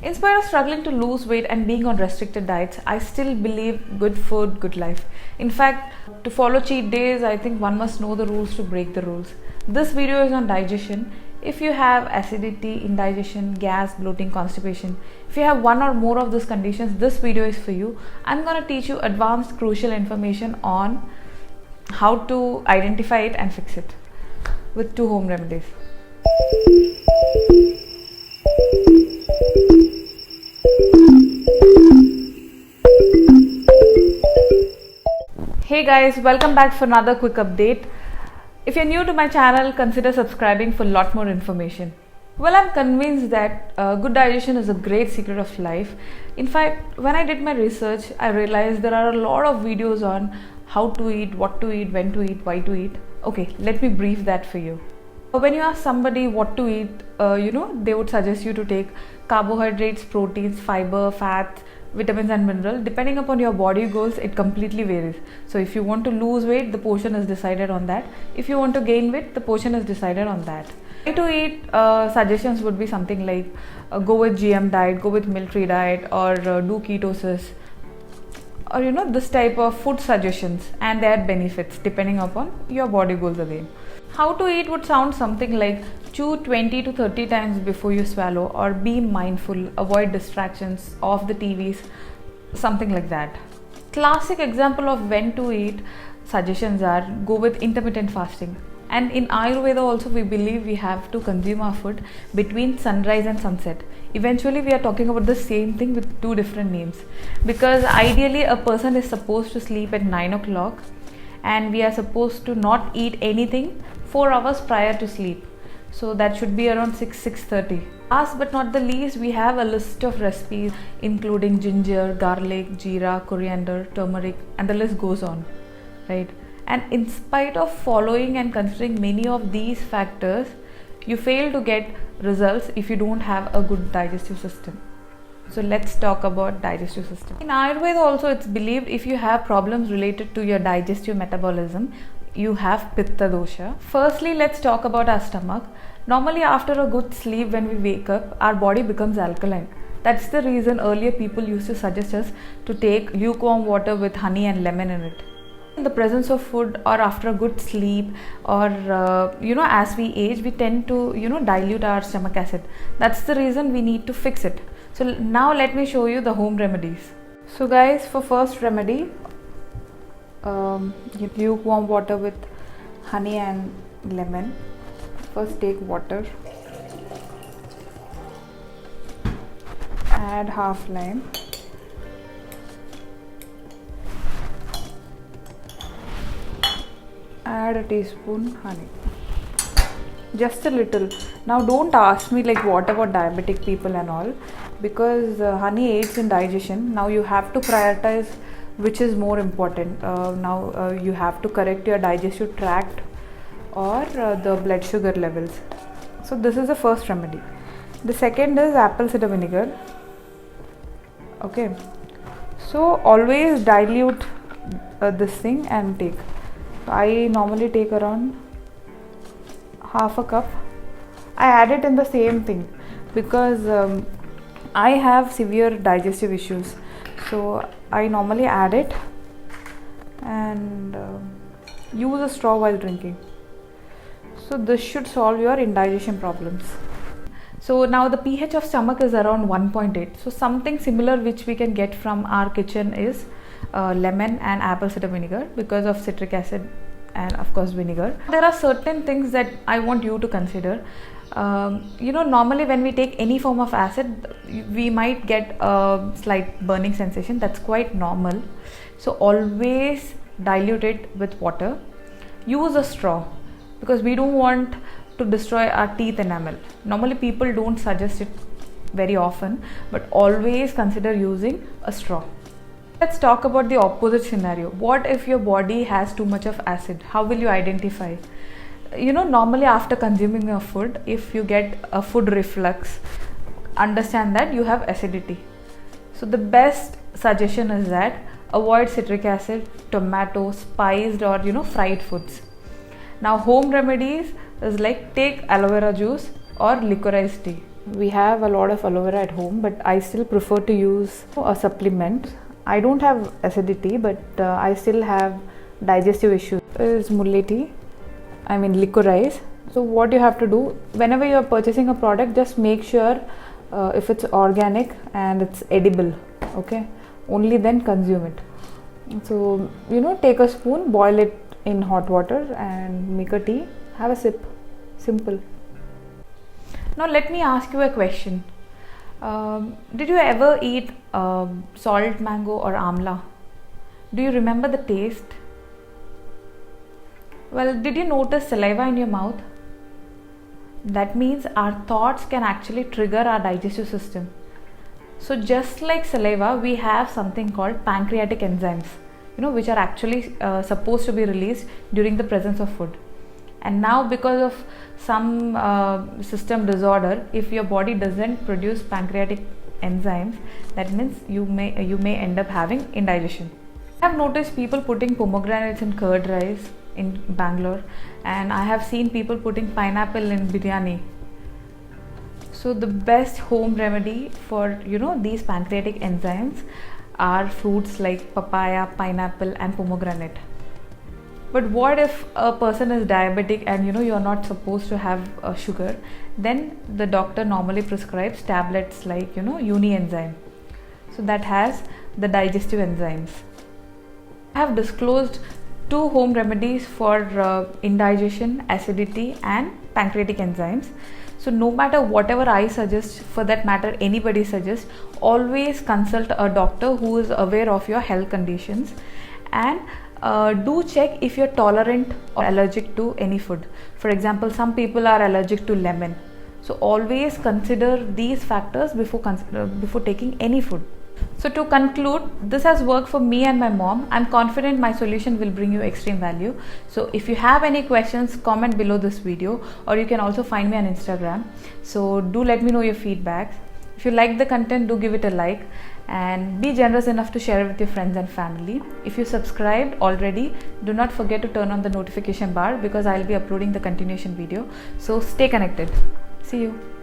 In spite of struggling to lose weight and being on restricted diets, I still believe good food, good life. In fact, to follow cheat days, I think one must know the rules to break the rules. This video is on digestion. If you have acidity, indigestion, gas, bloating, constipation, if you have one or more of these conditions, this video is for you. I'm going to teach you advanced crucial information on how to identify it and fix it with 2 home remedies. Hey guys, welcome back for another quick update. If you're new to my channel, consider subscribing for a lot more information. Well, I'm convinced that good digestion is a great secret of life. In fact, when I did my research, I realized there are a lot of videos on how to eat, what to eat, when to eat, why to eat. Okay, let me brief that for you. When you ask somebody what to eat, they would suggest you to take carbohydrates, proteins, fiber, fats, vitamins and minerals. Depending upon your body goals, it completely varies. So if you want to lose weight, the portion is decided on that. If you want to gain weight, the portion is decided on that. Way to eat suggestions would be something like go with GM diet, go with milk-free diet, or do ketosis, or this type of food suggestions and their benefits depending upon your body goals again. How to eat would sound something like chew 20 to 30 times before you swallow, or be mindful, avoid distractions, off the TVs, something like that. Classic example of when to eat suggestions are go with intermittent fasting. And in Ayurveda also we believe we have to consume our food between sunrise and sunset. Eventually we are talking about the same thing with 2 different names, because ideally a person is supposed to sleep at 9 o'clock and we are supposed to not eat anything 4 hours prior to sleep. So that should be around 6:30. Last but not the least, we have a list of recipes including ginger, garlic, jeera, coriander, turmeric, and the list goes on, right? And in spite of following and considering many of these factors, you fail to get results if you don't have a good digestive system. So let's talk about digestive system. In Ayurveda also it's believed if you have problems related to your digestive metabolism, you have Pitta dosha. Firstly, let's talk about our stomach. Normally after a good sleep, when we wake up, our body becomes alkaline. That's the reason earlier people used to suggest us to take lukewarm water with honey and lemon in it. In the presence of food or after a good sleep, or as we age, we tend to dilute our stomach acid. That's the reason we need to fix it. So now let me show you the home remedies. So guys, for first remedy, lukewarm water with honey and lemon. First take water, add half lime, add a teaspoon honey, just a little. Now don't ask me like what about diabetic people and all, because honey aids in digestion. Now you have to prioritize which is more important. You have to correct your digestive tract or the blood sugar levels. So this is the first remedy. The second is apple cider vinegar. Okay, so always dilute this thing and take. I normally take around half a cup. I add it in the same thing because I have severe digestive issues, so I normally add it and use a straw while drinking. So this should solve your indigestion problems. So now the pH of stomach is around 1.8. So something similar which we can get from our kitchen is lemon and apple cider vinegar, because of citric acid and of course vinegar. There are certain things that I want you to consider. Normally when we take any form of acid, we might get a slight burning sensation. That's quite normal. So always dilute it with water. Use a straw, because we don't want to destroy our teeth enamel. Normally people don't suggest it very often, but always consider using a straw. Let's talk about the opposite scenario. What if your body has too much of acid? How will you identify? Normally after consuming your food, if you get a food reflux, understand that you have acidity. So the best suggestion is that avoid citric acid, tomato, spiced or fried foods. Now home remedies is like take aloe vera juice or liquorice tea. We have a lot of aloe vera at home, but I still prefer to use a supplement. I don't have acidity, but I still have digestive issues. Is mulli tea, I mean licorice. So what you have to do, whenever you are purchasing a product, just make sure if it's organic and it's edible, okay, only then consume it. So take a spoon, boil it in hot water and make a tea, have a sip. Simple. Now let me ask you a question. Did you ever eat salt mango or amla? Do you remember the taste? Well, did you notice saliva in your mouth? That means our thoughts can actually trigger our digestive system. So just like saliva, we have something called pancreatic enzymes, which are actually supposed to be released during the presence of food. And now because of some system disorder, if your body doesn't produce pancreatic enzymes, that means you may end up having indigestion. I have noticed people putting pomegranates in curd rice in Bangalore, and I have seen people putting pineapple in biryani. So the best home remedy for these pancreatic enzymes are fruits like papaya, pineapple and pomegranate. But what if a person is diabetic and you are not supposed to have sugar? Then the doctor normally prescribes tablets like Unienzyme. So that has the digestive enzymes. I have disclosed 2 home remedies for indigestion, acidity and pancreatic enzymes. So no matter whatever I suggest, for that matter anybody suggests, always consult a doctor who is aware of your health conditions, and do check if you're tolerant or allergic to any food. For example, some people are allergic to lemon. So always consider these factors before taking any food. So to conclude, this has worked for me and my mom. I'm confident my solution will bring you extreme value. So if you have any questions, comment below this video, or you can also find me on Instagram. So do let me know your feedback. If you like the content, do give it a like and be generous enough to share it with your friends and family. If you subscribed already, do not forget to turn on the notification bar because I'll be uploading the continuation video. So stay connected. See you.